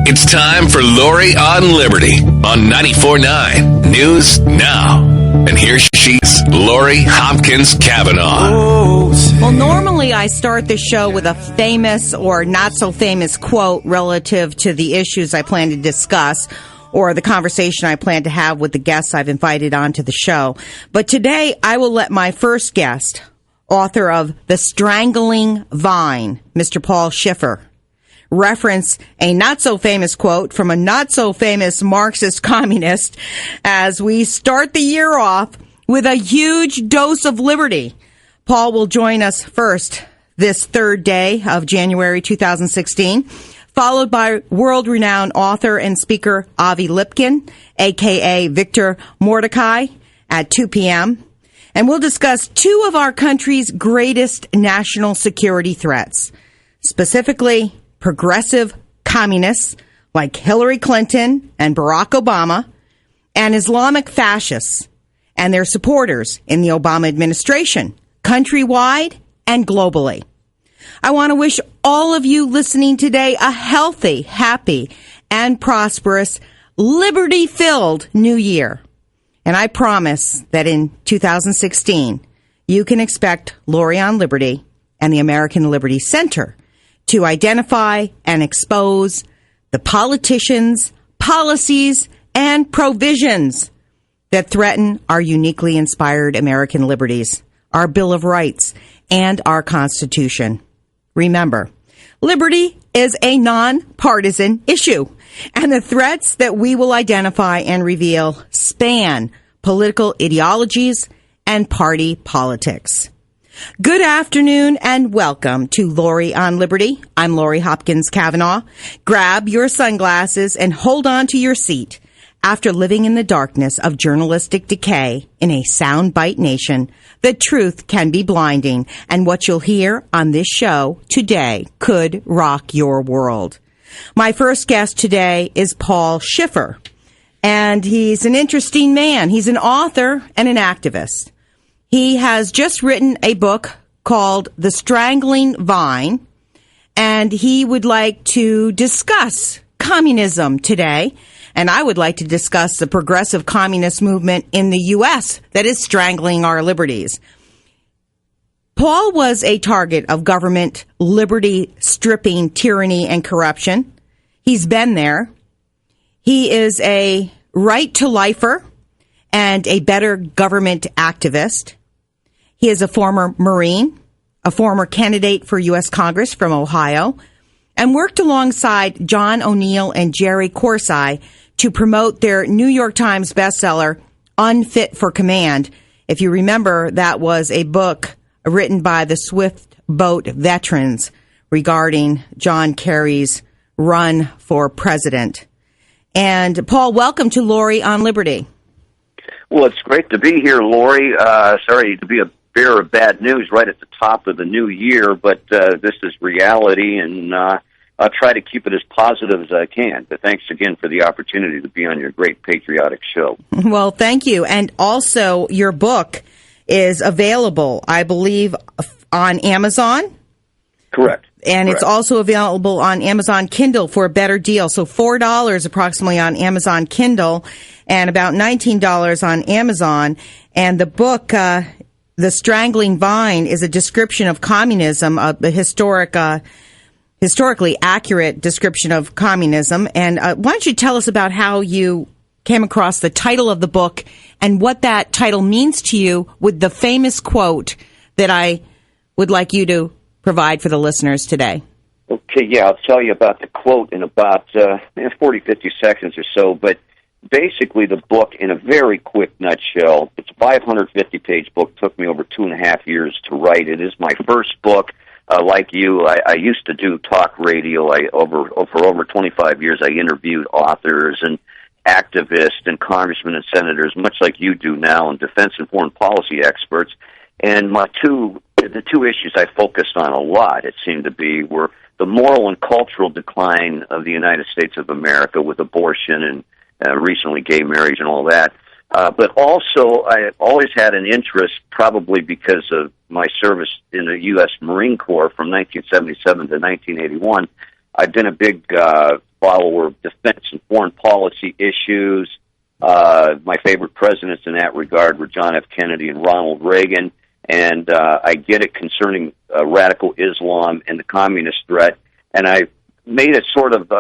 It's time for Lori on Liberty on 94.9 News Now. And here she's Lori Hopkins Cavanaugh. Well, normally I start the show with a famous or not so famous quote relative to the issues I plan to discuss or the conversation I plan to have with the guests I've invited onto the show. But today I will let my first guest, author of The Strangling Vine, Mr. Paul Schiffer, reference a not-so-famous quote from a not-so-famous Marxist communist as we start the year off with a huge dose of liberty. Paul will join us first this third day of January 2016, followed by world-renowned author and speaker Avi Lipkin, a.k.a. Victor Mordecai, at 2 p.m., and we'll discuss two of our country's greatest national security threats, specifically progressive communists like Hillary Clinton and Barack Obama, and Islamic fascists and their supporters in the Obama administration, countrywide and globally. I want to wish all of you listening today a healthy, happy, and prosperous, liberty-filled new year. And I promise that in 2016, you can expect Lori on Liberty and the American Liberty Center to identify and expose the politicians, policies, and provisions that threaten our uniquely inspired American liberties, our Bill of Rights, and our Constitution. Remember, liberty is a nonpartisan issue, and the threats that we will identify and reveal span political ideologies and party politics. Good afternoon and welcome to Lori on Liberty. I'm Lori Hopkins Cavanaugh. Grab your sunglasses and hold on to your seat. After living in the darkness of journalistic decay in a soundbite nation, the truth can be blinding, and what you'll hear on this show today could rock your world. My first guest today is Paul Schiffer, and he's an interesting man. He's an author and an activist. He has just written a book called The Strangling Vine, and he would like to discuss communism today. And I would like to discuss the progressive communist movement in the U.S. that is strangling our liberties. Paul was a target of government liberty stripping, tyranny, and corruption. He's been there. He is a right-to-lifer and a better government activist. He is a former Marine, a former candidate for U.S. Congress from Ohio, and worked alongside John O'Neill and Jerry Corsai to promote their New York Times bestseller, Unfit for Command. If you remember, that was a book written by the Swift Boat veterans regarding John Kerry's run for president. And Paul, welcome to Lori on Liberty. Well, it's great to be here, Lori. Sorry to be a bearer of bad news right at the top of the new year, but this is reality, and I'll try to keep it as positive as I can. But thanks again for the opportunity to be on your great patriotic show. Well, thank you. And also, your book is available, I believe, on Amazon. Correct. And Correct. It's also available on Amazon Kindle for a better deal. So $4 approximately on Amazon Kindle and about $19 on Amazon. And the book, The Strangling Vine, is a description of communism, a historically accurate description of communism. And why don't you tell us about how you came across the title of the book and what that title means to you with the famous quote that I would like you to provide for the listeners today. Okay, yeah, I'll tell you about the quote in about 40, 50 seconds or so, but basically the book, in a very quick nutshell, it's a 550-page book, took me over 2.5 years to write. It is my first book. Like you, I used to do talk radio. For over 25 years, I interviewed authors and activists and congressmen and senators, much like you do now, and defense and foreign policy experts. And the two issues I focused on a lot, it seemed to be, were the moral and cultural decline of the United States of America with abortion and recently gay marriage and all that. But also, I always had an interest, probably because of my service in the U.S. Marine Corps from 1977 to 1981. I've been a big follower of defense and foreign policy issues. My favorite presidents in that regard were John F. Kennedy and Ronald Reagan, and I get it concerning radical Islam and the communist threat, and I made it sort of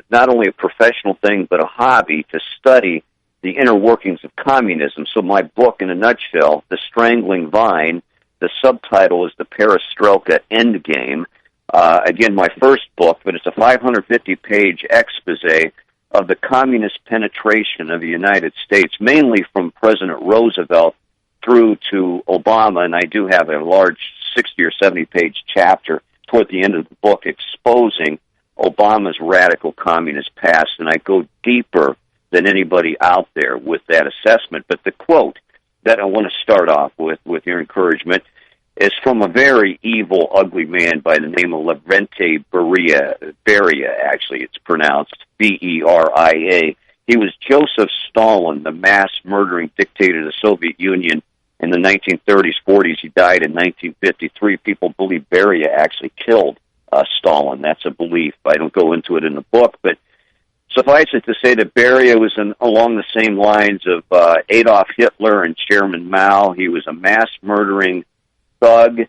not only a professional thing but a hobby to study the inner workings of communism. So my book, in a nutshell, The Strangling Vine, the subtitle is The Perestroika Endgame. Again, my first book, but it's a 550-page expose of the communist penetration of the United States, mainly from President Roosevelt through to Obama, and I do have a large 60 or 70-page chapter toward the end of the book exposing Obama's radical communist past, and I go deeper than anybody out there with that assessment. But the quote that I want to start off with your encouragement, is from a very evil, ugly man by the name of Lavrentiy Beria, actually, it's pronounced Beria. He was Joseph Stalin, the mass-murdering dictator of the Soviet Union in the 1930s, 40s. He died in 1953. People believe Beria actually killed Stalin. That's a belief. I don't go into it in the book, but suffice it to say that Beria was along the same lines of Adolf Hitler and Chairman Mao. He was a mass-murdering thug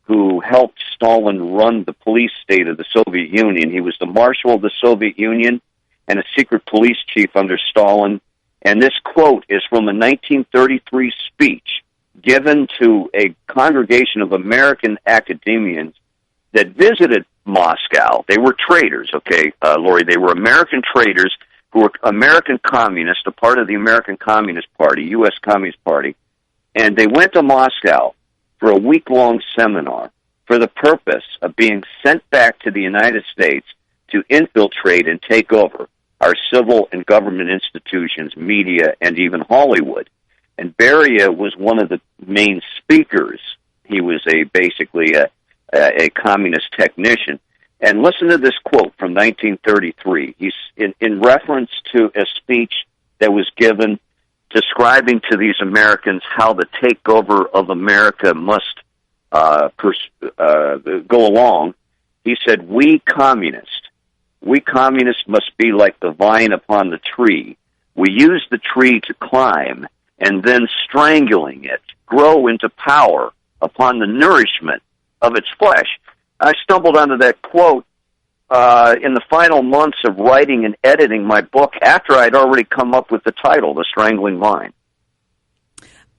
who helped Stalin run the police state of the Soviet Union. He was the marshal of the Soviet Union and a secret police chief under Stalin. And this quote is from a 1933 speech given to a congregation of American academians that visited Moscow. They were traitors, okay, Lori? They were American traitors who were American communists, a part of the American Communist Party, U.S. Communist Party, and they went to Moscow for a week-long seminar for the purpose of being sent back to the United States to infiltrate and take over our civil and government institutions, media, and even Hollywood. And Beria was one of the main speakers. He was basically a communist technician. And listen to this quote from 1933. He's in reference to a speech that was given describing to these Americans how the takeover of America must go along. He said, we communists must be like the vine upon the tree. We use the tree to climb, and then strangling it, grow into power upon the nourishment of its flesh. I stumbled onto that quote in the final months of writing and editing my book after I'd already come up with the title, The Strangling Vine.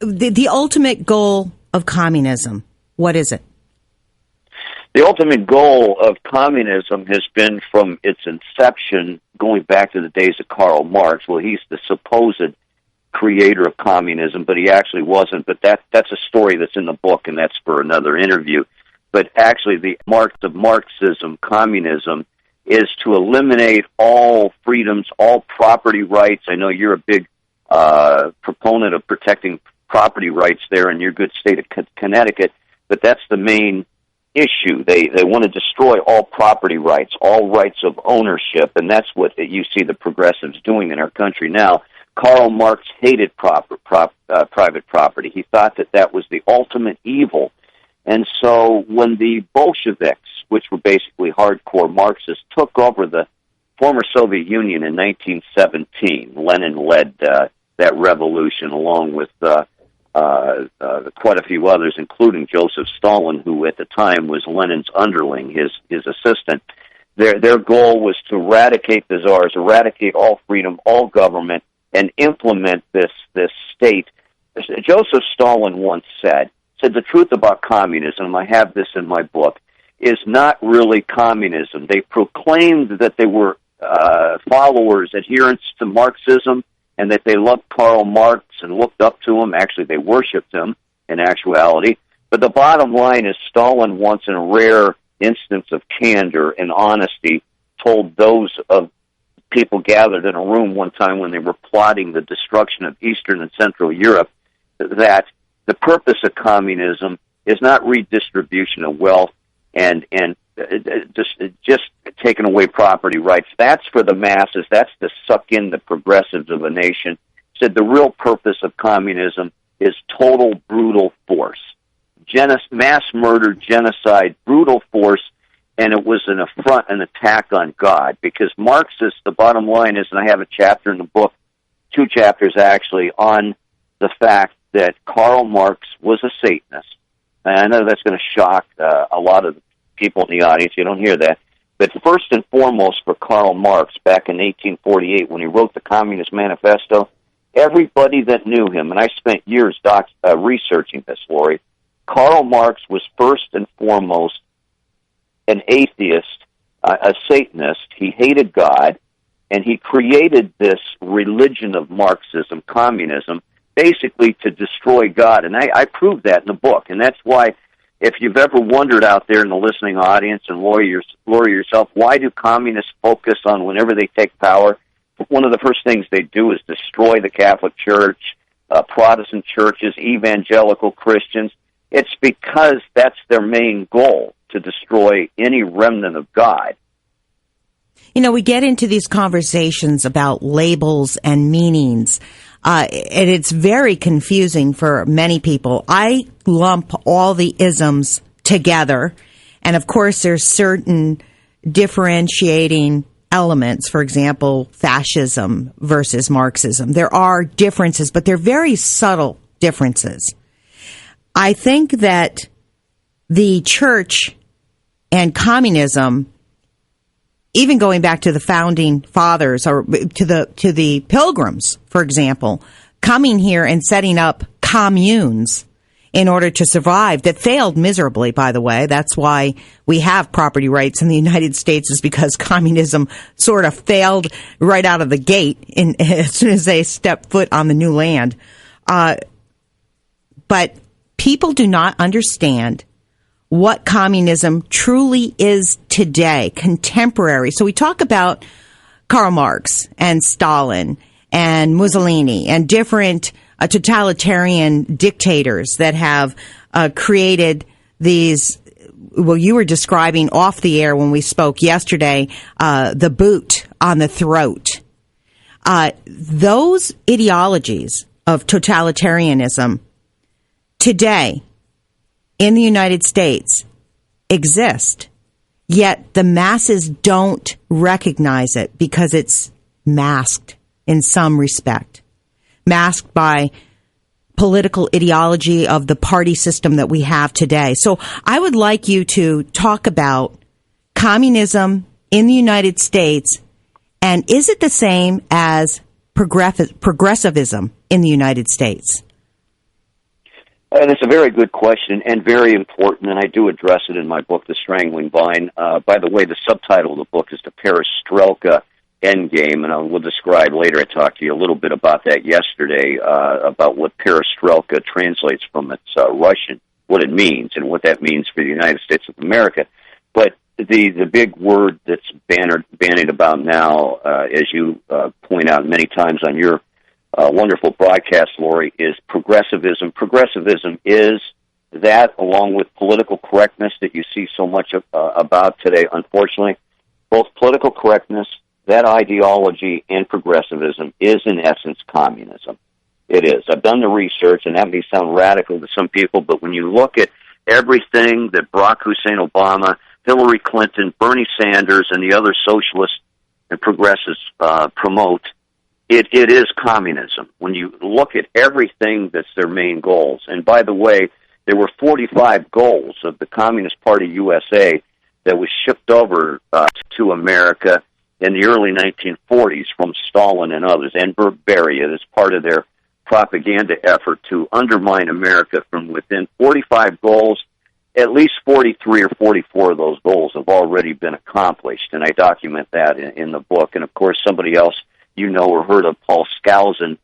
The ultimate goal of communism, what is it? The ultimate goal of communism has been from its inception, going back to the days of Karl Marx. Well, he's the supposed creator of communism, but he actually wasn't. But that's a story that's in the book, and that's for another interview. But actually, the marks of Marxism, communism, is to eliminate all freedoms, all property rights. I know you're a big proponent of protecting property rights there in your good state of Connecticut, but that's the main issue. They want to destroy all property rights, all rights of ownership, and that's what you see the progressives doing in our country now. Karl Marx hated private property. He thought that was the ultimate evil. And so when the Bolsheviks, which were basically hardcore Marxists, took over the former Soviet Union in 1917, Lenin led that revolution along with quite a few others, including Joseph Stalin, who at the time was Lenin's underling, his assistant. Their goal was to eradicate the czars, eradicate all freedom, all government, and implement this state. Joseph Stalin once said the truth about communism, I have this in my book, is not really communism. They proclaimed that they were followers, adherents to Marxism, and that they loved Karl Marx and looked up to him. Actually, they worshipped him in actuality. But the bottom line is Stalin once, in a rare instance of candor and honesty, told those of people gathered in a room one time when they were plotting the destruction of Eastern and Central Europe that the purpose of communism is not redistribution of wealth and just taking away property rights. That's for the masses. That's to suck in the progressives of a nation. Said the real purpose of communism is total brutal force. Mass murder, genocide, brutal force. and it was an affront, an attack on God, because Marxists, the bottom line is, and I have a chapter in the book, 2 chapters actually, on the fact that Karl Marx was a Satanist. And I know that's going to shock a lot of people in the audience. You don't hear that. But first and foremost, for Karl Marx, back in 1848, when he wrote the Communist Manifesto, everybody that knew him, and I spent years researching this, Lori, Karl Marx was first and foremost an atheist, a Satanist. He hated God, and he created this religion of Marxism, communism, basically to destroy God. And I proved that in the book. And that's why, if you've ever wondered out there in the listening audience, and Lori yourself, why do communists focus on whenever they take power, one of the first things they do is destroy the Catholic Church, Protestant churches, evangelical Christians? It's because that's their main goal, to destroy any remnant of God. You know, we get into these conversations about labels and meanings, and it's very confusing for many people. I lump all the isms together, and of course there's certain differentiating elements. For example, fascism versus Marxism. There are differences, but they're very subtle differences. I think that the church and communism, even going back to the founding fathers or to the pilgrims, for example, coming here and setting up communes in order to survive, that failed miserably, by the way. That's why we have property rights in the United States, is because communism sort of failed right out of the gate as soon as they stepped foot on the new land. But people do not understand what communism truly is today, contemporary. So we talk about Karl Marx and Stalin and Mussolini and different totalitarian dictators that have created these, well, you were describing off the air when we spoke yesterday, the boot on the throat. Those ideologies of totalitarianism today in the United States exist, yet the masses don't recognize it because it's masked in some respect, masked by political ideology of the party system that we have today. So I would like you to talk about communism in the United States, and is it the same as progressivism in the United States? And it's a very good question and very important, and I do address it in my book, The Strangling Vine. By the way, the subtitle of the book is The Perestroika Endgame, and I will describe later. I talked to you a little bit about that yesterday, about what perestroika translates from its Russian, what it means, and what that means for the United States of America. But the big word that's bandied about now, as you point out many times on your wonderful broadcast, Lori, is progressivism. Progressivism is that, along with political correctness that you see so much about today, unfortunately. Both political correctness, that ideology, and progressivism is, in essence, communism. It is. I've done the research, and that may sound radical to some people, but when you look at everything that Barack Hussein Obama, Hillary Clinton, Bernie Sanders, and the other socialists and progressives promote, it is communism. When you look at everything that's their main goals, and by the way, there were 45 goals of the Communist Party USA that was shipped over to America in the early 1940s from Stalin and others, and Beria as part of their propaganda effort to undermine America from within. 45 goals, at least 43 or 44 of those goals have already been accomplished, and I document that in the book. And of course, somebody else you know or heard of, Paul Skousen,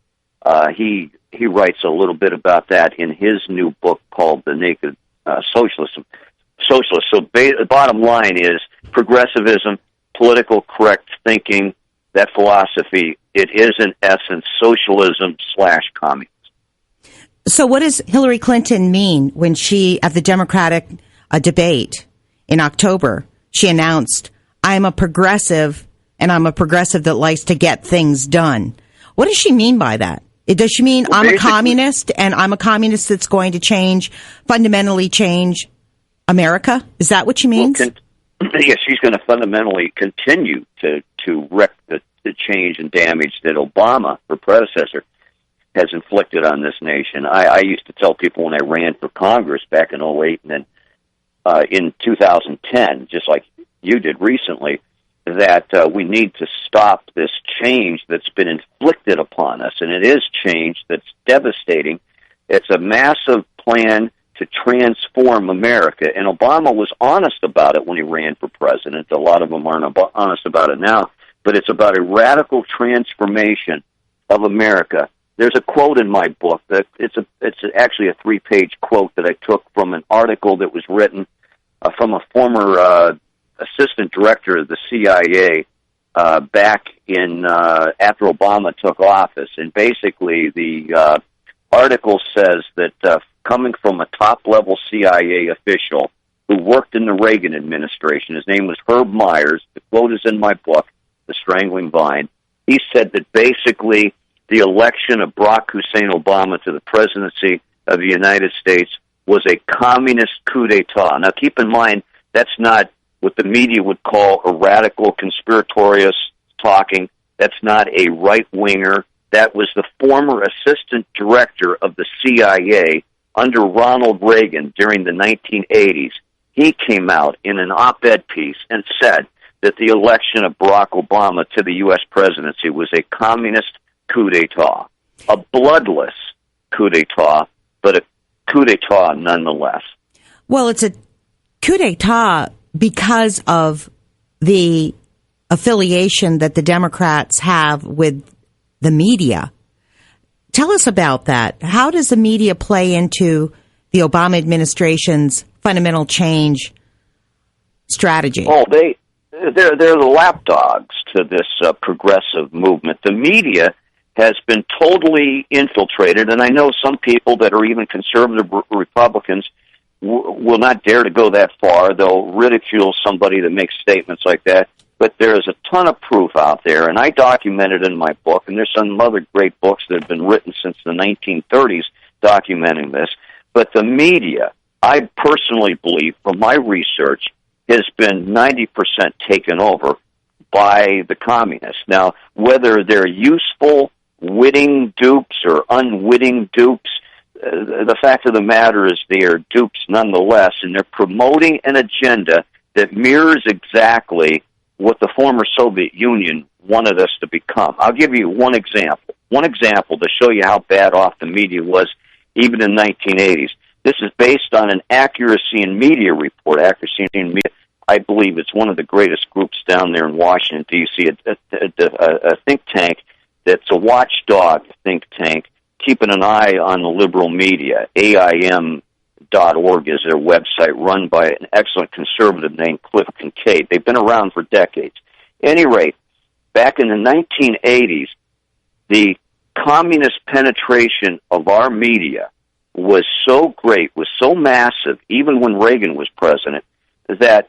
he writes a little bit about that in his new book called The Naked Socialism. Socialist. So the bottom line is progressivism, political correct thinking, that philosophy, it is in essence socialism/communism. So what does Hillary Clinton mean when she, at the Democratic debate in October, she announced, I'm a progressive, and I'm a progressive that likes to get things done? What does she mean by that? Does she mean I'm a communist, and I'm a communist that's going to fundamentally change America? Is that what she means? yeah, she's going to fundamentally continue to wreak the change and damage that Obama, her predecessor, has inflicted on this nation. I used to tell people when I ran for Congress back in '08 and then in 2010, just like you did recently, that we need to stop this change that's been inflicted upon us. And it is change that's devastating. It's a massive plan to transform America. And Obama was honest about it when he ran for president. A lot of them aren't honest about it now. But it's about a radical transformation of America. There's a quote in my book that it's actually a 3-page quote that I took from an article that was written from a former assistant director of the CIA back in after Obama took office. And basically the article says that coming from a top-level CIA official who worked in the Reagan administration, his name was Herb Myers, the quote is in my book, The Strangling Vine, he said that basically the election of Barack Hussein Obama to the presidency of the United States was a communist coup d'etat. Now, keep in mind, that's not what the media would call a radical conspiratorious talking. That's not a right-winger. That was the former assistant director of the CIA under Ronald Reagan during the 1980s. He came out in an op-ed piece and said that the election of Barack Obama to the U.S. presidency was a communist coup d'etat, a bloodless coup d'etat, but a coup d'etat nonetheless. Well, it's a coup d'etat because of the affiliation that the Democrats have with the media. Tell us about that. How does the media play into the Obama administration's fundamental change strategy? Oh, they're the lapdogs to this progressive movement. The media has been totally infiltrated, and I know some people that are even conservative Republicans will not dare to go that far. They'll ridicule somebody that makes statements like that. But there is a ton of proof out there, and I documented in my book, and there's some other great books that have been written since the 1930s documenting this. But the media, I personally believe, from my research, has been 90% taken over by the communists. Now, whether they're useful, witting dupes or unwitting dupes, the fact of the matter is they are dupes nonetheless, and they're promoting an agenda that mirrors exactly what the former Soviet Union wanted us to become. I'll give you one example to show you how bad off the media was even in the 1980s. This is based on an Accuracy in Media report. Accuracy in Media, I believe it's one of the greatest groups down there in Washington, D.C., a think tank that's a watchdog think tank, keeping an eye on the liberal media. AIM.org is their website, run by an excellent conservative named Cliff Kincaid. They've been around for decades. At any rate, back in the 1980s, the communist penetration of our media was so great, was so massive, even when Reagan was president, that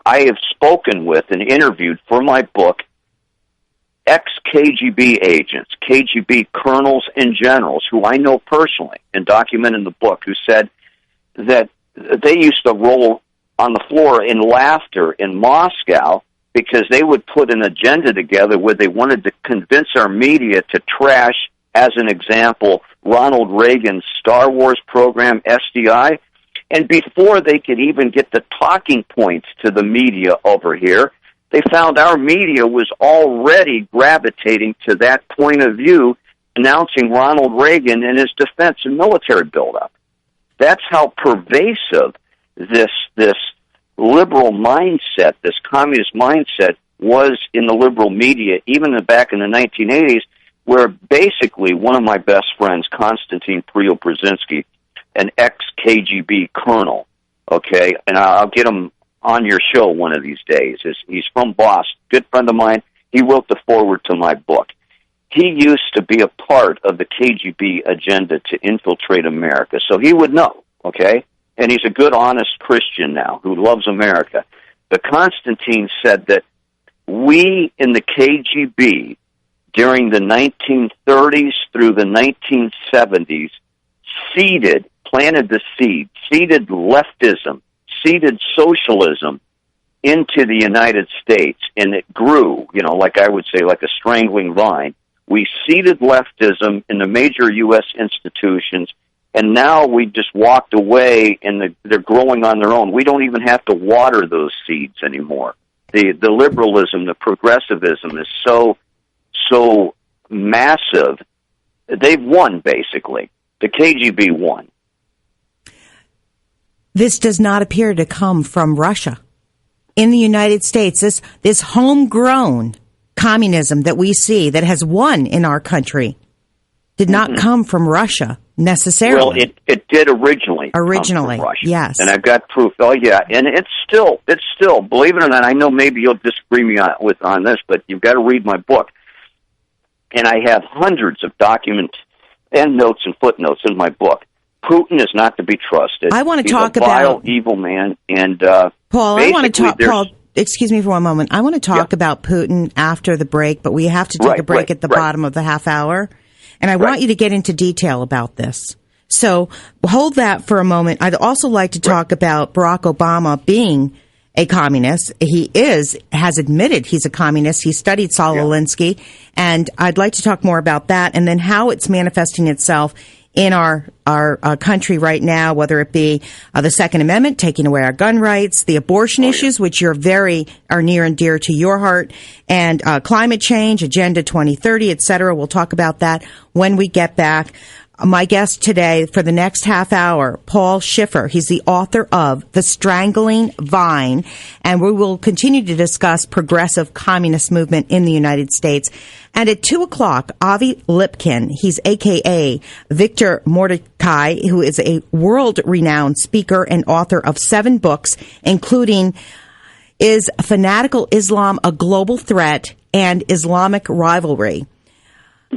I have spoken with and interviewed for my book ex-KGB agents, KGB colonels and generals who I know personally and document in the book, who said that they used to roll on the floor in laughter in Moscow because they would put an agenda together where they wanted to convince our media to trash, as an example, Ronald Reagan's Star Wars program, SDI. And before they could even get the talking points to the media over here, they found our media was already gravitating to that point of view, announcing Ronald Reagan and his defense and military buildup. That's how pervasive this liberal mindset, this communist mindset, was in the liberal media, even back in the 1980s, where basically one of my best friends, Konstantin Preobrazhensky, an ex-KGB colonel, okay, and I'll get him on your show one of these days. He's from Boston, good friend of mine. He wrote the foreword to my book. He used to be a part of the KGB agenda to infiltrate America, so he would know, okay? And he's a good, honest Christian now who loves America. But Konstantin said that we in the KGB during the 1930s through the 1970s planted the seed, seeded leftism, seeded socialism into the United States, and it grew, like I would say, like a strangling vine. We seeded leftism in the major U.S. institutions, and now we just walked away, and they're growing on their own. We don't even have to water those seeds anymore. The liberalism, the progressivism is so massive. They've won, basically. The KGB won. This does not appear to come from Russia. In the United States, this homegrown communism that we see that has won in our country did not come from Russia necessarily. Well, it did originally. Come from Russia. Yes. And I've got proof. Oh, yeah. And it's still, believe it or not, I know maybe you'll disagree on this, but you've got to read my book. And I have hundreds of documents and notes and footnotes in my book. Putin is not to be trusted. I want to talk about vile, evil man. And Paul, I want to talk. Paul, excuse me for one moment. I want to talk about Putin after the break, but we have to take a break at the bottom of the half hour, and I want you to get into detail about this. So hold that for a moment. I'd also like to talk about Barack Obama being a communist. He has admitted he's a communist. He studied Saul Alinsky, and I'd like to talk more about that, and then how it's manifesting itself in our country right now, whether it be the Second Amendment, taking away our gun rights, the abortion issues, which are near and dear to your heart, and climate change, Agenda 2030, et cetera. We'll talk about that when we get back. My guest today for the next half hour, Paul Schiffer. He's the author of The Strangling Vine, and we will continue to discuss progressive communist movement in the United States. And at 2 o'clock, Avi Lipkin, he's AKA Victor Mordecai, who is a world-renowned speaker and author of 7 books, including Is Fanatical Islam a Global Threat? And Islamic Rivalry.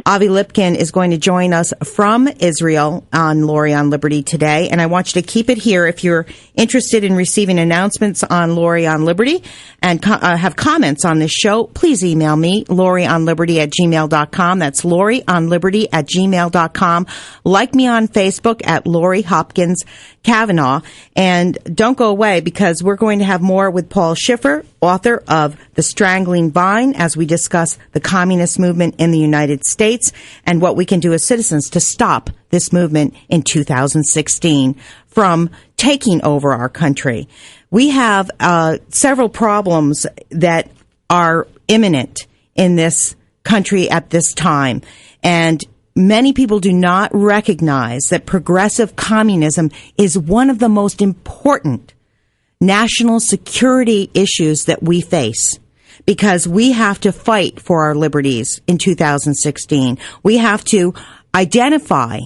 Avi Lipkin is going to join us from Israel on Lori on Liberty today, and I want you to keep it here. If you're interested in receiving announcements on Lori on Liberty and have comments on this show, please email me, LoriOnLiberty@gmail.com. That's LoriOnLiberty@gmail.com. Like me on Facebook at Lori Hopkins Kavanaugh. And don't go away, because we're going to have more with Paul Schiffer, author of The Strangling Vine, as we discuss the communist movement in the United States and what we can do as citizens to stop this movement in 2016 from taking over our country. We have several problems that are imminent in this country at this time, and many people do not recognize that progressive communism is one of the most important national security issues that we face, because we have to fight for our liberties in 2016. We have to identify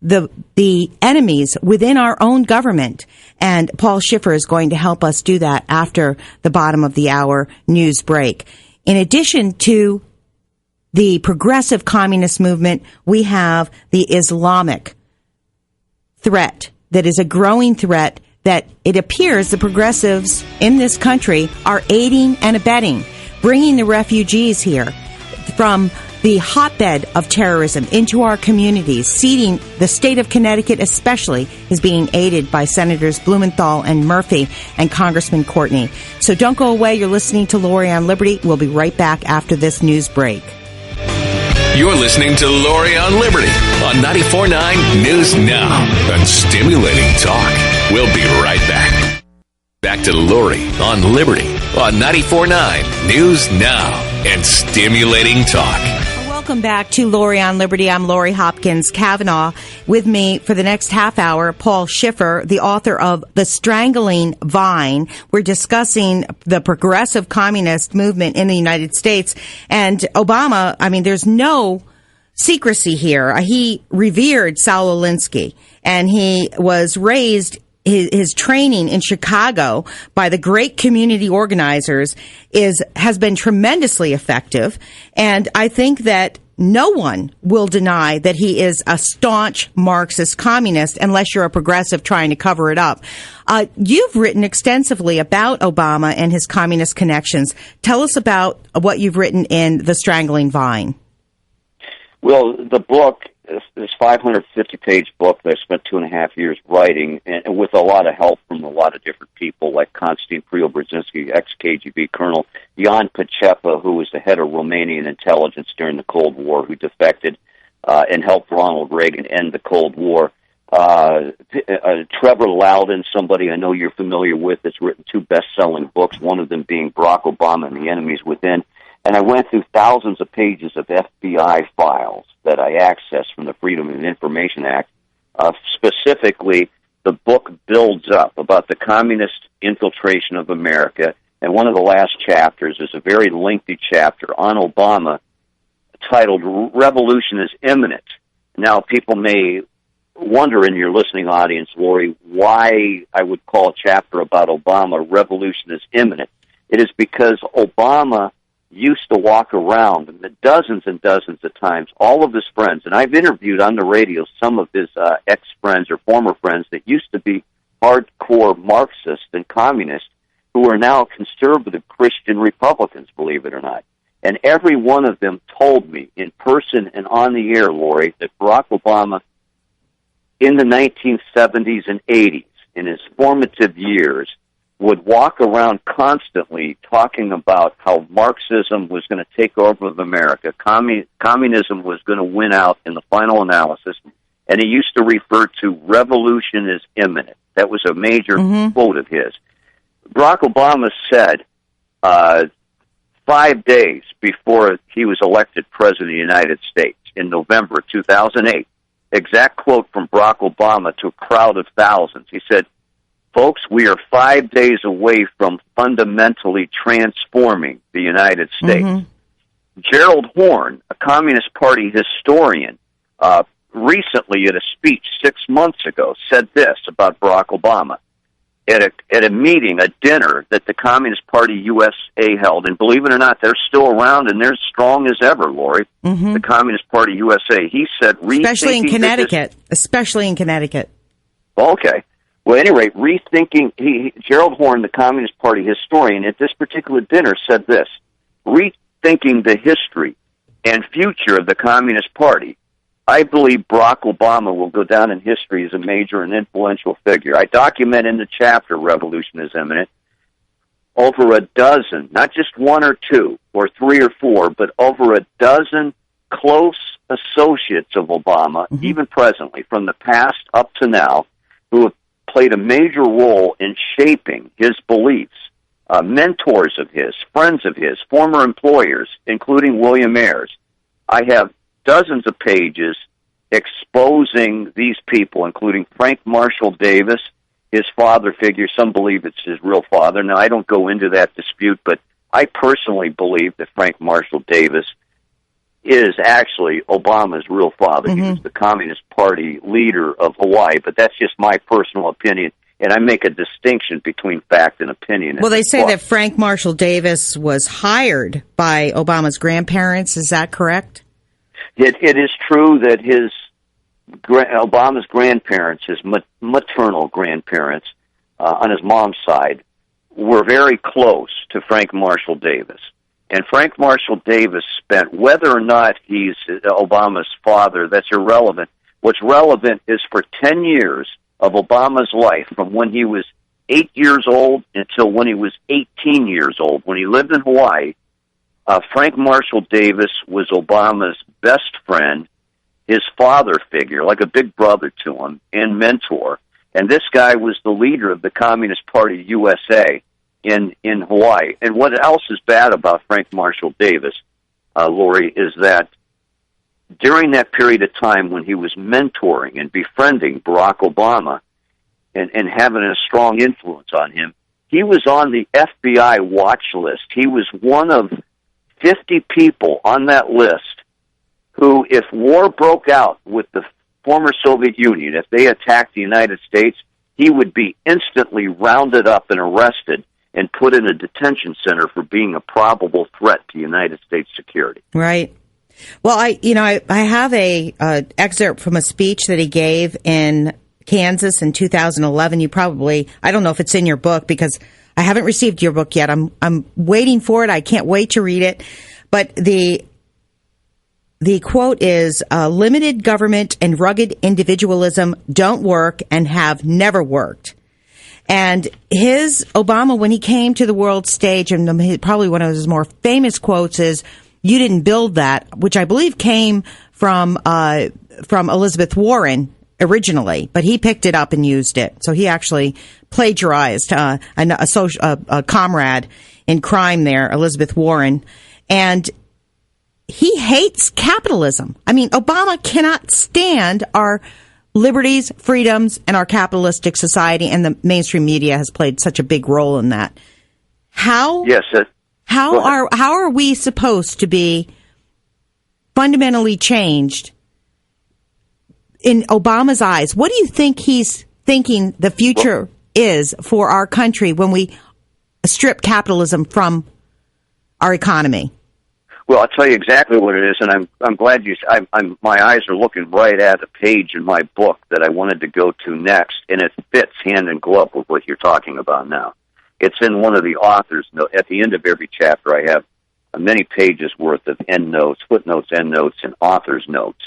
the enemies within our own government, and Paul Schiffer is going to help us do that after the bottom of the hour news break. In addition to the progressive communist movement, we have the Islamic threat that is a growing threat that it appears the progressives in this country are aiding and abetting, bringing the refugees here from the hotbed of terrorism into our communities. Seeding the state of Connecticut especially is being aided by Senators Blumenthal and Murphy and Congressman Courtney. So don't go away. You're listening to Lori on Liberty. We'll be right back after this news break. You're listening to Lori on Liberty on 94.9 News Now and stimulating talk. We'll be right back. Back to Lori on Liberty on 94.9 News Now and stimulating talk. Welcome back to Lori on Liberty. I'm Lori Hopkins Kavanaugh. With me for the next half hour, Paul Schiffer, the author of The Strangling Vine. We're discussing the progressive communist movement in the United States. And Obama, I mean, there's no secrecy here. He revered Saul Alinsky, and he was raised, his training in Chicago by the great community organizers has been tremendously effective. And I think that no one will deny that he is a staunch Marxist communist unless you're a progressive trying to cover it up. You've written extensively about Obama and his communist connections. Tell us about what you've written in The Strangling Vine. Well, the book this 550-page book that I spent 2.5 years writing, and with a lot of help from a lot of different people, like Konstantin Preobrazhensky, ex-KGB colonel, Jan Pacepa, who was the head of Romanian intelligence during the Cold War, who defected and helped Ronald Reagan end the Cold War. Trevor Loudon, somebody I know you're familiar with, that's written 2 best-selling books, one of them being Barack Obama and the Enemies Within. And I went through thousands of pages of FBI files that I accessed from the Freedom of Information Act. Specifically, the book builds up about the communist infiltration of America, and one of the last chapters is a very lengthy chapter on Obama titled Revolution is Imminent. Now, people may wonder in your listening audience, Lori, why I would call a chapter about Obama Revolution is Imminent. It is because Obama used to walk around dozens and dozens of times, all of his friends, and I've interviewed on the radio some of his ex-friends or former friends that used to be hardcore Marxists and communists who are now conservative Christian Republicans, believe it or not. And every one of them told me in person and on the air, Lori, that Barack Obama in the 1970s and 80s, in his formative years, would walk around constantly talking about how Marxism was going to take over America, communism was going to win out in the final analysis, and he used to refer to revolution as imminent. That was a major quote of his. Barack Obama said 5 days before he was elected President of the United States in November 2008, exact quote from Barack Obama to a crowd of thousands. He said, "Folks, we are 5 days away from fundamentally transforming the United States." Gerald Horne, a Communist Party historian, recently at a speech 6 months ago said this about Barack Obama at a meeting, a dinner that the Communist Party USA held. And believe it or not, they're still around and they're strong as ever, Lori. The Communist Party USA. He said, especially in Connecticut. Especially in Connecticut. Okay. Well, at any rate, Gerald Horne, the Communist Party historian, at this particular dinner said this: rethinking the history and future of the Communist Party, I believe Barack Obama will go down in history as a major and influential figure. I document in the chapter, Revolution is Imminent, over a dozen, not just one or two or three or four, but over a dozen close associates of Obama, even presently, from the past up to now, who have played a major role in shaping his beliefs, mentors of his, friends of his, former employers, including William Ayers. I have dozens of pages exposing these people, including Frank Marshall Davis, his father figure. Some believe it's his real father. Now, I don't go into that dispute, but I personally believe that Frank Marshall Davis is actually Obama's real father. He was the Communist Party leader of Hawaii, but that's just my personal opinion, and I make a distinction between fact and opinion. Well, they say that Frank Marshall Davis was hired by Obama's grandparents. Is that correct? It is true that Obama's grandparents, his maternal grandparents, on his mom's side, were very close to Frank Marshall Davis. And Frank Marshall Davis spent, whether or not he's Obama's father, that's irrelevant. What's relevant is for 10 years of Obama's life, from when he was 8 years old until when he was 18 years old, when he lived in Hawaii, Frank Marshall Davis was Obama's best friend, his father figure, like a big brother to him, and mentor. And this guy was the leader of the Communist Party USA in Hawaii. And what else is bad about Frank Marshall Davis, Lori, is that during that period of time when he was mentoring and befriending Barack Obama and having a strong influence on him, he was on the FBI watch list. He was one of 50 people on that list who, if war broke out with the former Soviet Union, if they attacked the United States, he would be instantly rounded up and arrested and put in a detention center for being a probable threat to United States security. Right. Well, I have a excerpt from a speech that he gave in Kansas in 2011. I don't know if it's in your book because I haven't received your book yet. I'm waiting for it. I can't wait to read it. But the the quote is, limited government and rugged individualism don't work and have never worked. And Obama, when he came to the world stage, and probably one of his more famous quotes is, "You didn't build that," which I believe came from Elizabeth Warren originally, but he picked it up and used it. So he actually plagiarized a comrade in crime there, Elizabeth Warren. And he hates capitalism. I mean, Obama cannot stand our liberties, freedoms, and our capitalistic society, and the mainstream media has played such a big role in that. How are we supposed to be fundamentally changed in Obama's eyes? What do you think he's thinking the future is for our country when we strip capitalism from our economy? Well, I'll tell you exactly what it is, and I'm glad my eyes are looking right at a page in my book that I wanted to go to next, and it fits hand in glove with what you're talking about now. It's in one of the authors' notes. At the end of every chapter, I have many pages worth of endnotes, footnotes, endnotes, and author's notes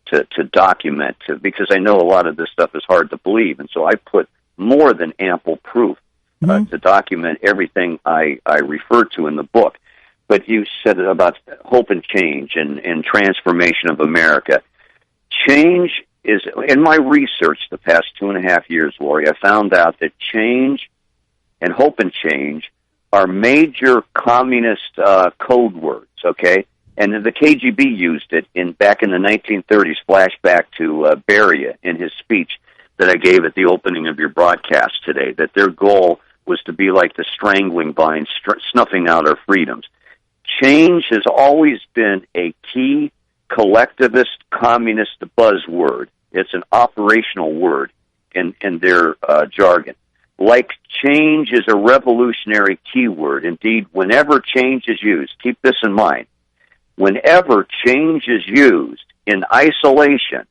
to document, because I know a lot of this stuff is hard to believe, and so I put more than ample proof to document everything I refer to in the book. But you said about hope and change and transformation of America. Change is, in my research the past 2.5 years, Lori, I found out that change and hope and change are major communist code words, okay? And the KGB used it back in the 1930s, flashback to Beria in his speech that I gave at the opening of your broadcast today, that their goal was to be like the strangling vine, snuffing out our freedoms. Change has always been a key collectivist communist buzzword. It's an operational word in their jargon. Like change is a revolutionary keyword. Indeed, whenever change is used, keep this in mind, whenever change is used in isolation,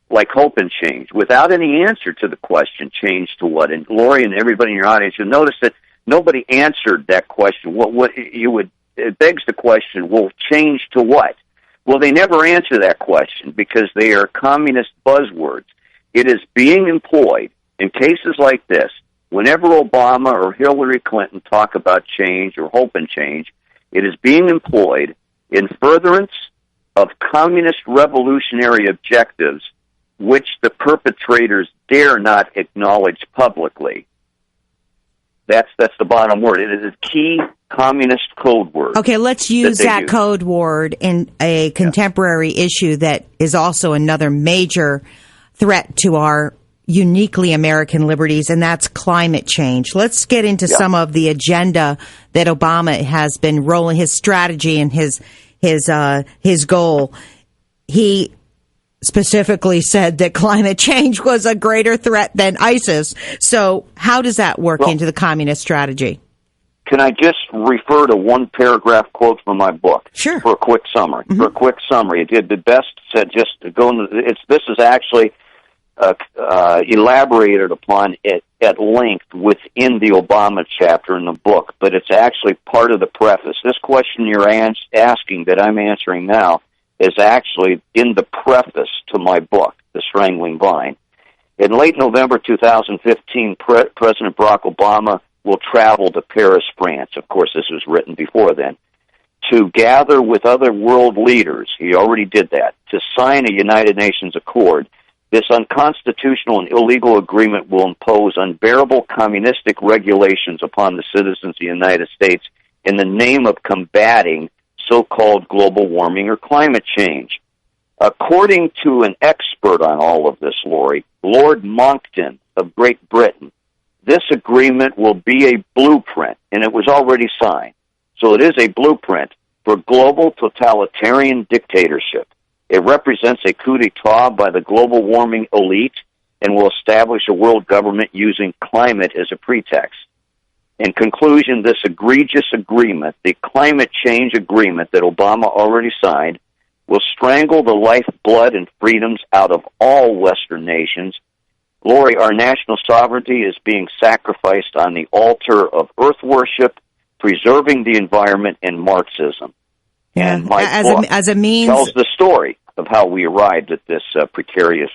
like hope and change, without any answer to the question, change to what? And Lori and everybody in your audience, you'll notice that nobody answered that question. It begs the question, well, change to what? Well, they never answer that question because they are communist buzzwords. It is being employed in cases like this. Whenever Obama or Hillary Clinton talk about change or hope and change, it is being employed in furtherance of communist revolutionary objectives which the perpetrators dare not acknowledge publicly. That's the bottom word. It is a key communist code word. Okay, let's use that code word in a contemporary issue that is also another major threat to our uniquely American liberties, and that's climate change. Let's get into some of the agenda that Obama has been rolling, his strategy and his goal. He specifically said that climate change was a greater threat than ISIS. So how does that work into the communist strategy? Can I just refer to one paragraph quote from my book? Sure. For a quick summary. For a quick summary. It did the best said just to go into this is actually elaborated upon at length within the Obama chapter in the book, but it's actually part of the preface. This question you're asking that I'm answering now is actually in the preface to my book, The Strangling Vine. In late November 2015, President Barack Obama will travel to Paris, France. Of course, this was written before then, to gather with other world leaders. He already did that, to sign a United Nations accord. This unconstitutional and illegal agreement will impose unbearable communistic regulations upon the citizens of the United States in the name of combating so-called global warming or climate change. According to an expert on all of this, Lori, Lord Monckton of Great Britain, this agreement will be a blueprint, and it was already signed. So it is a blueprint for global totalitarian dictatorship. It represents a coup d'etat by the global warming elite and will establish a world government using climate as a pretext. In conclusion, this egregious agreement, the climate change agreement that Obama already signed, will strangle the lifeblood and freedoms out of all Western nations. Lori, our national sovereignty is being sacrificed on the altar of earth worship, preserving the environment, and Marxism. Yeah. And my book as a means tells the story of how we arrived at this precarious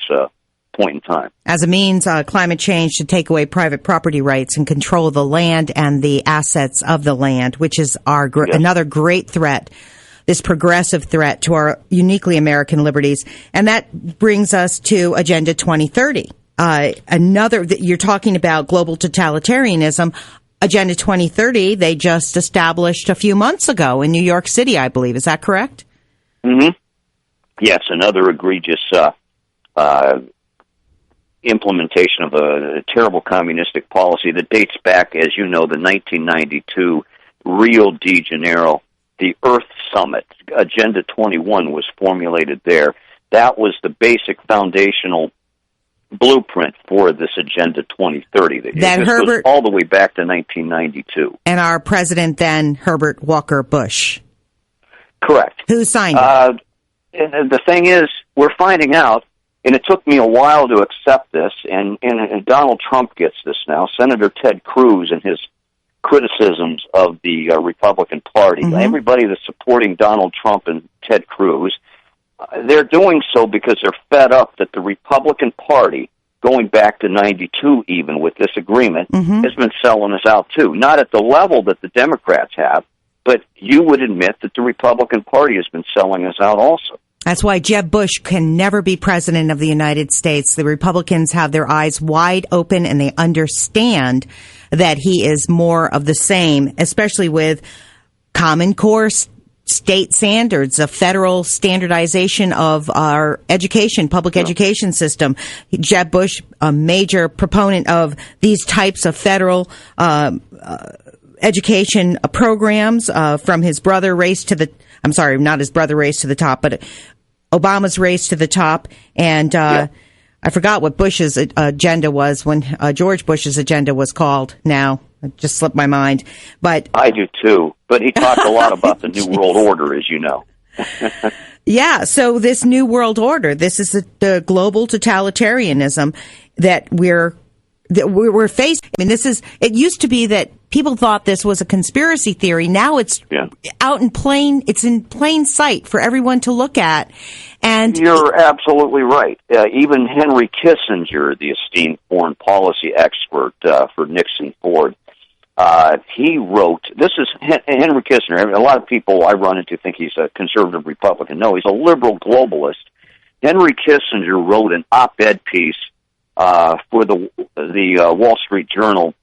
point in time. As a means, climate change should take away private property rights and control the land and the assets of the land, which is our another great threat, this progressive threat to our uniquely American liberties. And that brings us to Agenda 2030. You're talking about global totalitarianism. Agenda 2030, they just established a few months ago in New York City, I believe. Is that correct? Mm-hmm. Yes, another egregious implementation of a terrible communistic policy that dates back, as you know, the 1992 Rio de Janeiro, the Earth Summit. Agenda 21 was formulated there. That was the basic foundational blueprint for this Agenda 2030. This goes all the way back to 1992. And our president then, Herbert Walker Bush. Correct. Who signed it? And the thing is, we're finding out, and it took me a while to accept this, and Donald Trump gets this now. Senator Ted Cruz and his criticisms of the Republican Party. Mm-hmm. Everybody that's supporting Donald Trump and Ted Cruz, they're doing so because they're fed up that the Republican Party, going back to 92 even with this agreement, mm-hmm. has been selling us out too. Not at the level that the Democrats have, but you would admit that the Republican Party has been selling us out also. That's why Jeb Bush can never be president of the United States. The Republicans have their eyes wide open and they understand that he is more of the same, especially with Common Core state standards, a federal standardization of our education, public education system. Jeb Bush, a major proponent of these types of federal education programs from his brother race to the, I'm sorry, not his brother race to the top, but Obama's race to the top. And I forgot what Bush's agenda was when George Bush's agenda was called now. It just slipped my mind. But I do too. But he talked a lot about the New World Order, as you know. Yeah, so this New World Order, this is the global totalitarianism that we're facing. I mean, it used to be that people thought this was a conspiracy theory. Now it's out in plain sight for everyone to look at. And you're absolutely right. Even Henry Kissinger, the esteemed foreign policy expert for Nixon Ford, he wrote, this is Henry Kissinger. A lot of people I run into think he's a conservative Republican. No, he's a liberal globalist. Henry Kissinger wrote an op-ed piece for the Wall Street Journal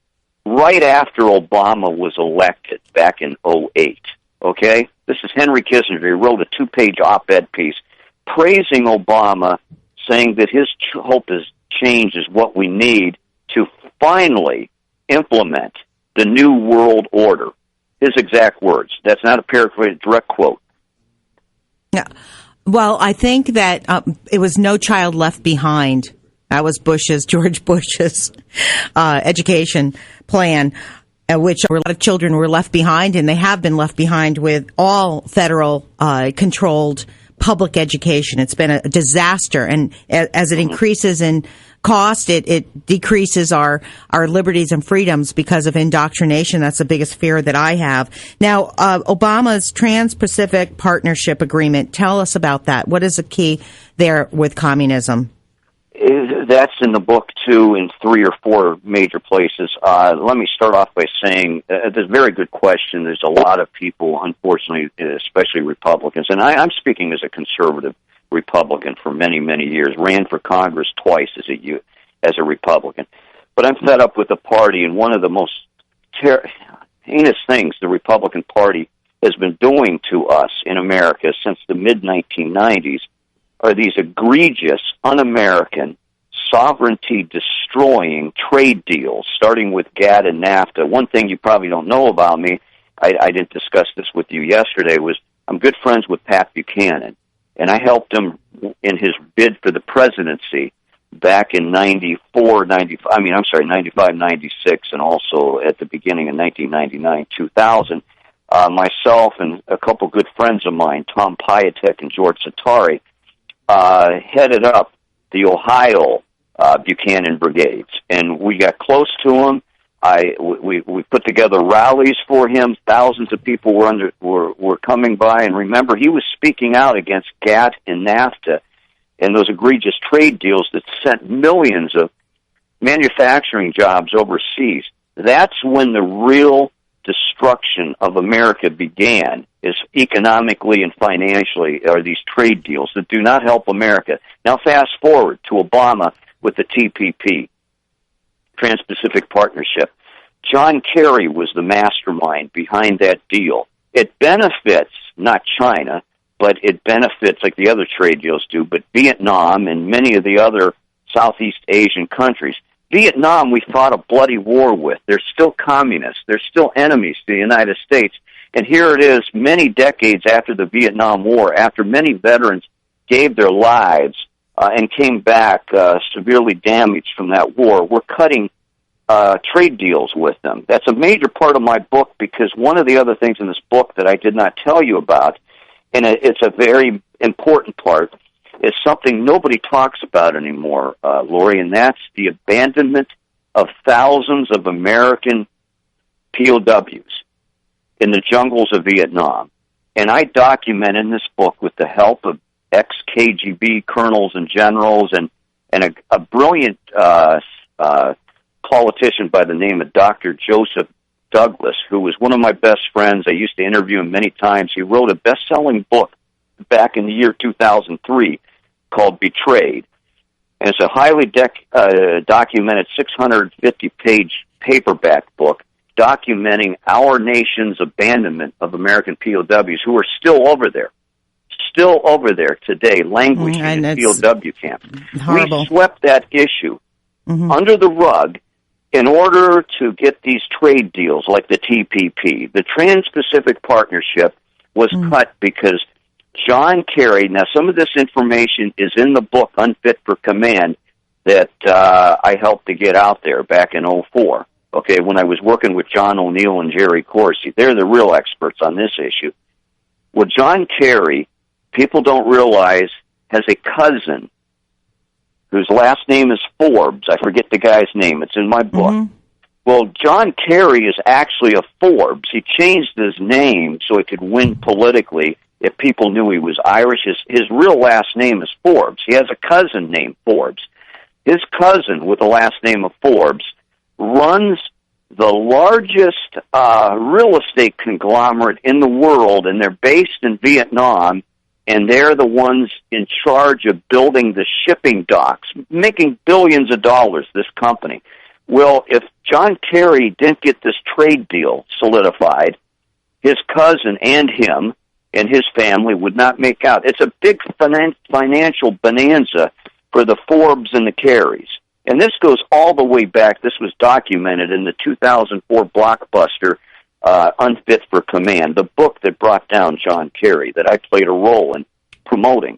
right after Obama was elected back in 2008. Okay? This is Henry Kissinger. He wrote a 2-page op-ed piece praising Obama, saying that his hope is change is what we need to finally implement the New World Order. His exact words. That's not a paraphrase, direct quote. Yeah. Well, I think that it was No Child Left Behind. That was George Bush's education plan, which a lot of children were left behind, and they have been left behind with all federal controlled public education. It's been a disaster, and as it increases in cost, it decreases our liberties and freedoms because of indoctrination. That's the biggest fear that I have. Now, Obama's Trans-Pacific Partnership Agreement, tell us about that. What is the key there with communism? That's in the book, too, in 3 or 4 major places. Let me start off by saying it's a very good question. There's a lot of people, unfortunately, especially Republicans, and I'm speaking as a conservative Republican for many, many years, ran for Congress twice as a Republican. But I'm fed up with the party, and one of the most heinous things the Republican Party has been doing to us in America since the mid-1990s are these egregious, un-American, sovereignty-destroying trade deals, starting with GATT and NAFTA. One thing you probably don't know about me, I didn't discuss this with you yesterday, was I'm good friends with Pat Buchanan, and I helped him in his bid for the presidency back in 95, 96, and also at the beginning of 1999, 2000. Myself and a couple good friends of mine, Tom Piatek and George Satari, headed up the Ohio Buchanan brigades, and we got close to him. We put together rallies for him. Thousands of people were coming by, and remember, he was speaking out against GATT and NAFTA and those egregious trade deals that sent millions of manufacturing jobs overseas. That's when the real destruction of America began, is economically and financially, are these trade deals that do not help America. Now fast forward to Obama with the TPP, Trans-Pacific Partnership. John Kerry was the mastermind behind that deal. It benefits not China, but it benefits, like the other trade deals do, but Vietnam and many of the other Southeast Asian countries. Vietnam, we fought a bloody war with. They're still communists. They're still enemies to the United States. And here it is, many decades after the Vietnam War, after many veterans gave their lives and came back severely damaged from that war, we're cutting trade deals with them. That's a major part of my book, because one of the other things in this book that I did not tell you about, and it's a very important part, is something nobody talks about anymore, Lori, and that's the abandonment of thousands of American POWs in the jungles of Vietnam. And I document in this book, with the help of ex-KGB colonels and generals and a brilliant politician by the name of Dr. Joseph Douglas, who was one of my best friends. I used to interview him many times. He wrote a best-selling book back in the year 2003 called Betrayed. And it's a highly documented 650-page paperback book documenting our nation's abandonment of American POWs who are still over there today, languishing in POW camps. Horrible. We swept that issue under the rug in order to get these trade deals like the TPP. The Trans-Pacific Partnership was cut because John Kerry, now some of this information is in the book Unfit for Command that I helped to get out there back in 2004, okay, when I was working with John O'Neill and Jerry Corsi. They're the real experts on this issue. Well, John Kerry, people don't realize, has a cousin whose last name is Forbes. I forget the guy's name. It's in my book. Well, John Kerry is actually a Forbes. He changed his name so he could win politically if people knew he was Irish. His real last name is Forbes. He has a cousin named Forbes. His cousin, with the last name of Forbes, runs the largest real estate conglomerate in the world, and they're based in Vietnam, and they're the ones in charge of building the shipping docks, making billions of dollars, this company. Well, if John Kerry didn't get this trade deal solidified, his cousin and him and his family would not make out. It's a big financial bonanza for the Forbes and the Kerrys. And this goes all the way back. This was documented in the 2004 blockbuster Unfit for Command, the book that brought down John Kerry, that I played a role in promoting.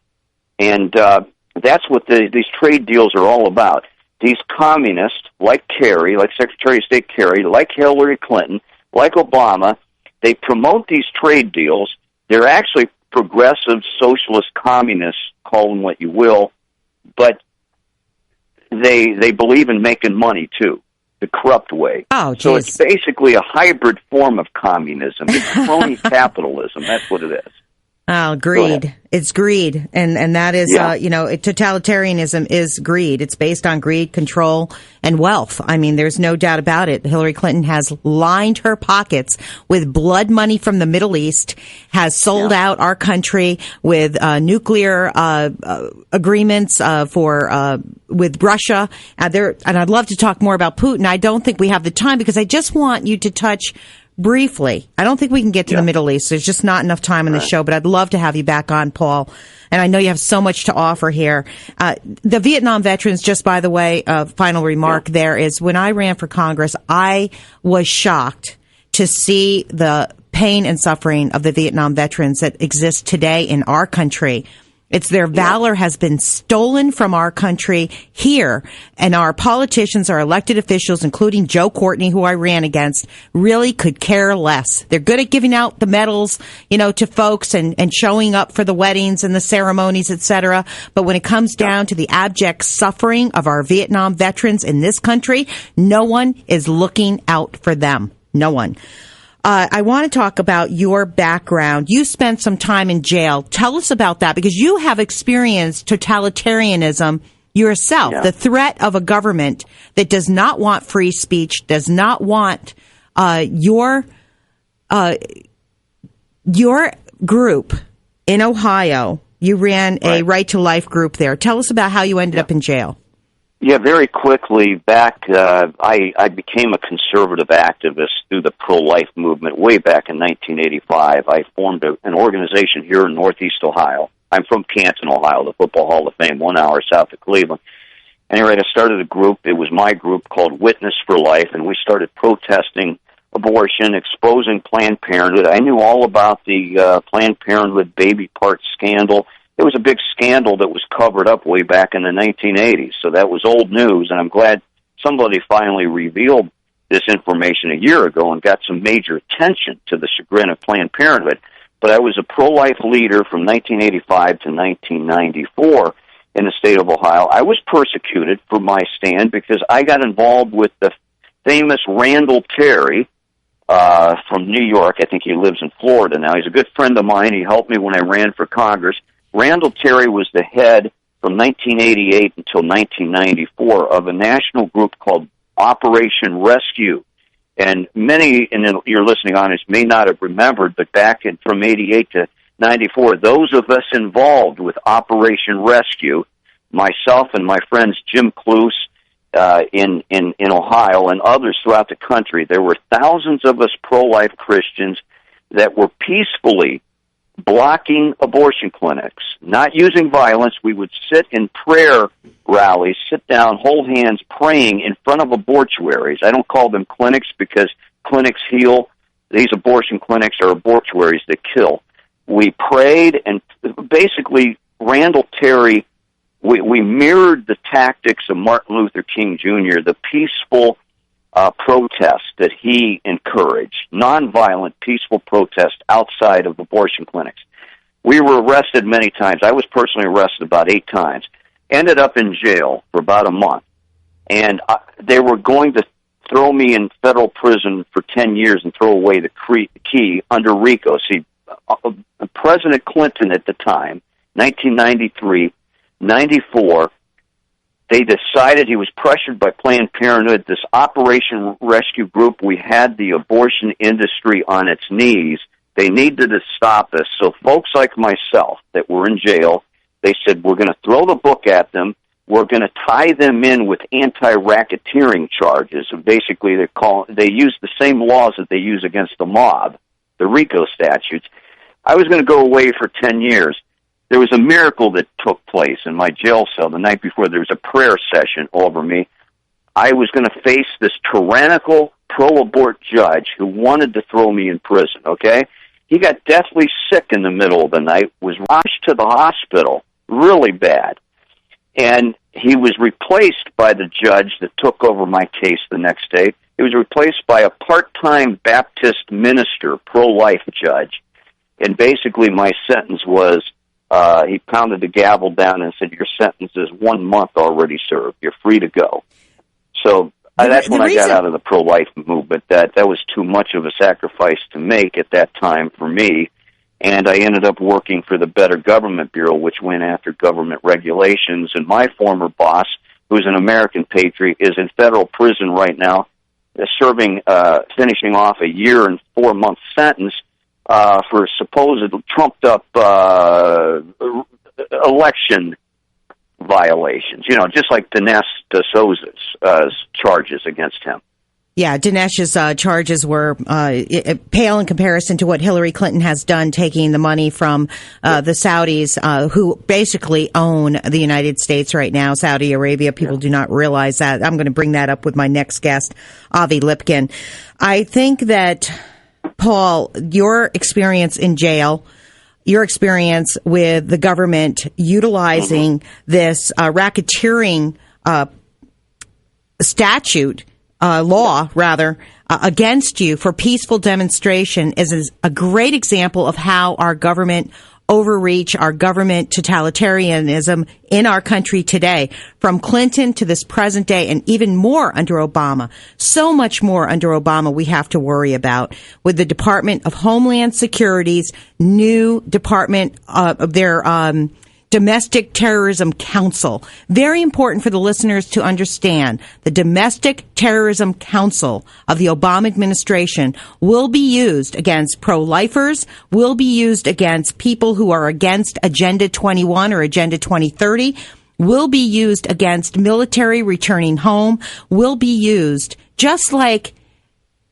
And that's what these trade deals are all about. These communists, like Kerry, like Secretary of State Kerry, like Hillary Clinton, like Obama, they promote these trade deals. They're actually progressive, socialist communists, call them what you will, but they believe in making money, too, the corrupt way. Oh, geez. So it's basically a hybrid form of communism. It's crony capitalism. That's what it is. Oh, greed. It's greed. And that is, totalitarianism is greed. It's based on greed, control, and wealth. I mean, there's no doubt about it. Hillary Clinton has lined her pockets with blood money from the Middle East, has sold out our country with nuclear agreements with Russia. And I'd love to talk more about Putin. I don't think we have the time, because I just want you to touch briefly. I don't think we can get to the Middle East. There's just not enough time in the show, but I'd love to have you back on, Paul. And I know you have so much to offer here. The Vietnam veterans, just by the way, final remark there is, when I ran for Congress, I was shocked to see the pain and suffering of the Vietnam veterans that exist today in our country. It's their valor has been stolen from our country here, and our politicians, our elected officials, including Joe Courtney, who I ran against, really could care less. They're good at giving out the medals, to folks and showing up for the weddings and the ceremonies, etc. But when it comes down to the abject suffering of our Vietnam veterans in this country, no one is looking out for them. No one. I want to talk about your background. You spent some time in jail. Tell us about that, because you have experienced totalitarianism yourself, the threat of a government that does not want free speech, does not want your group in Ohio. You ran a Right to Life group there. Tell us about how you ended up in jail. Yeah, very quickly back, I became a conservative activist through the pro-life movement way back in 1985. I formed an organization here in Northeast Ohio. I'm from Canton, Ohio, the Football Hall of Fame, 1 hour south of Cleveland. Anyway, I started a group. It was my group called Witness for Life, and we started protesting abortion, exposing Planned Parenthood. I knew all about the Planned Parenthood baby part scandal. It was a big scandal that was covered up way back in the 1980s, so that was old news, and I'm glad somebody finally revealed this information a year ago and got some major attention to the chagrin of Planned Parenthood. But I was a pro-life leader from 1985 to 1994 in the state of Ohio. I was persecuted for my stand because I got involved with the famous Randall Terry from New York. I think he lives in Florida now. He's a good friend of mine. He helped me when I ran for Congress. Randall Terry was the head from 1988 until 1994 of a national group called Operation Rescue. And many in your listening audience may not have remembered, but back from 88 to 94, those of us involved with Operation Rescue, myself and my friends Jim Cluse in Ohio and others throughout the country, there were thousands of us pro-life Christians that were peacefully blocking abortion clinics, not using violence. We would sit in prayer rallies, sit down, hold hands, praying in front of abortuaries. I don't call them clinics because clinics heal. These abortion clinics are abortuaries that kill. We prayed, and basically Randall Terry, we mirrored the tactics of Martin Luther King Jr., the peaceful protest that he encouraged, nonviolent, peaceful protest outside of abortion clinics. We were arrested many times. I was personally arrested about 8 times. Ended up in jail for about a month. And they were going to throw me in federal prison for 10 years and throw away the key under RICO. See, President Clinton at the time, 1993, 94, they decided, he was pressured by Planned Parenthood, this Operation Rescue Group. We had the abortion industry on its knees. They needed to stop us. So folks like myself that were in jail, they said, we're going to throw the book at them. We're going to tie them in with anti-racketeering charges. Basically, they use the same laws that they use against the mob, the RICO statutes. I was going to go away for 10 years. There was a miracle that took place in my jail cell the night before. There was a prayer session over me. I was going to face this tyrannical pro-abort judge who wanted to throw me in prison, okay? He got deathly sick in the middle of the night, was rushed to the hospital, really bad. And he was replaced by the judge that took over my case the next day. He was replaced by a part-time Baptist minister, pro-life judge. And basically my sentence was, he pounded the gavel down and said, your sentence is 1 month already served. You're free to go. So that's when I got out of the pro-life movement. That was too much of a sacrifice to make at that time for me. And I ended up working for the Better Government Bureau, which went after government regulations. And my former boss, who's an American patriot, is in federal prison right now, finishing off a 1 and 4 month sentence for supposed trumped-up election violations, just like Dinesh D'Souza's charges against him. Yeah, Dinesh's charges were pale in comparison to what Hillary Clinton has done, taking the money from the Saudis, who basically own the United States right now, Saudi Arabia. People do not realize that. I'm going to bring that up with my next guest, Avi Lipkin. I think that, Paul, your experience in jail, your experience with the government utilizing this racketeering law against you for peaceful demonstration is a great example of how our government overreach, our government totalitarianism in our country today, from Clinton to this present day, and even more under Obama. So much more under Obama we have to worry about with the Department of Homeland Security's new department of their Domestic Terrorism Council. Very important for the listeners to understand. The Domestic Terrorism Council of the Obama administration will be used against pro-lifers, will be used against people who are against Agenda 21 or Agenda 2030, will be used against military returning home, will be used just like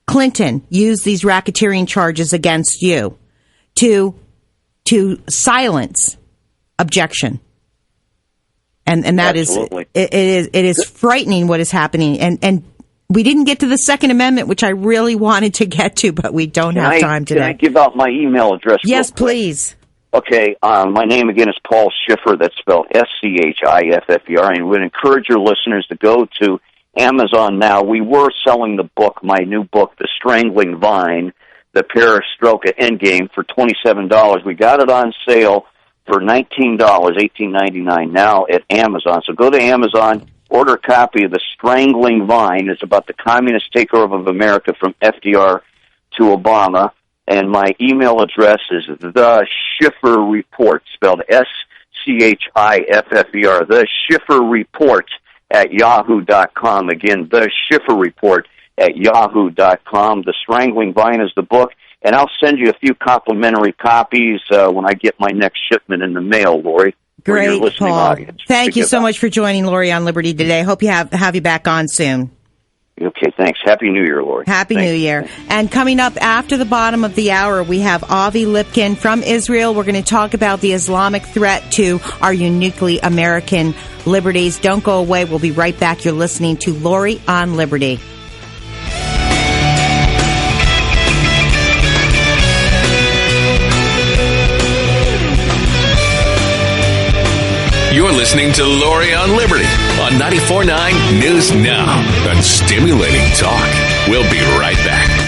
Clinton used these racketeering charges against you to silence objection. And that Absolutely. it is frightening what is happening. And we didn't get to the Second Amendment, which I really wanted to get to, but we don't have time today. Can I give out my email address? Yes, please. Okay, my name again is Paul Schiffer. That's spelled Schiffer. And would encourage your listeners to go to Amazon now. We were selling the book, my new book, The Strangling Vine, The Perestroika Endgame, for $27. We got it on sale for $19, $18.99 now at Amazon. So go to Amazon, order a copy of The Strangling Vine. It's about the communist takeover of America from FDR to Obama. And my email address is The Schiffer Report, spelled Schiffer, The Schiffer Report at yahoo.com. Again, The Schiffer Report at yahoo.com. The Strangling Vine is the book. And I'll send you a few complimentary copies when I get my next shipment in the mail, Lori. Great, Paul. Audience. Thank you so much for joining Lori on Liberty today. Hope you have you back on soon. Okay, thanks. Happy New Year, Lori. Happy New Year. And coming up after the bottom of the hour, we have Avi Lipkin from Israel. We're going to talk about the Islamic threat to our uniquely American liberties. Don't go away. We'll be right back. You're listening to Lori on Liberty. You're listening to Lori on Liberty on 94.9 News Now and Stimulating Talk. We'll be right back.